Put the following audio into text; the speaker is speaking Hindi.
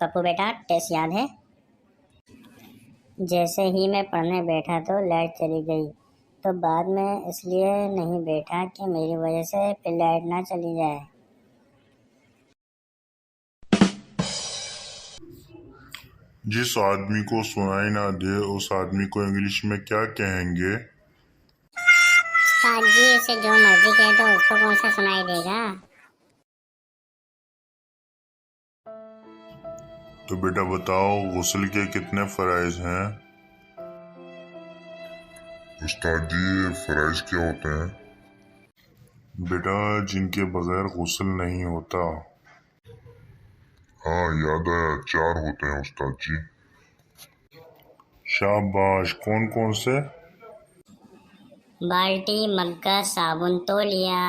पप्पू बेटा टेस्ट याद है? जैसे ही मैं पढ़ने बैठा तो लाइट चली गई, तो बाद में इसलिए नहीं बैठा कि मेरी वजह से फिर लाइट ना चली जाए। जिस आदमी को सुनाई ना दे उस आदमी को इंग्लिश में क्या कहेंगे? उस्ताद जी इसे जो मर्जी कहे तो उसको कौन सा सुनाई देगा। तो बेटा बताओ, गुस्ल के कितने फराइज हैं? उस्ताद जी ये फराइज क्या होते हैं? बेटा जिनके बगैर गुस्ल नहीं होता। हाँ याद आया, 4 होते हैं उस्ताद जी। शाबाश, कौन कौन से? बाल्टी, मग्गा, साबुन, तौलिया।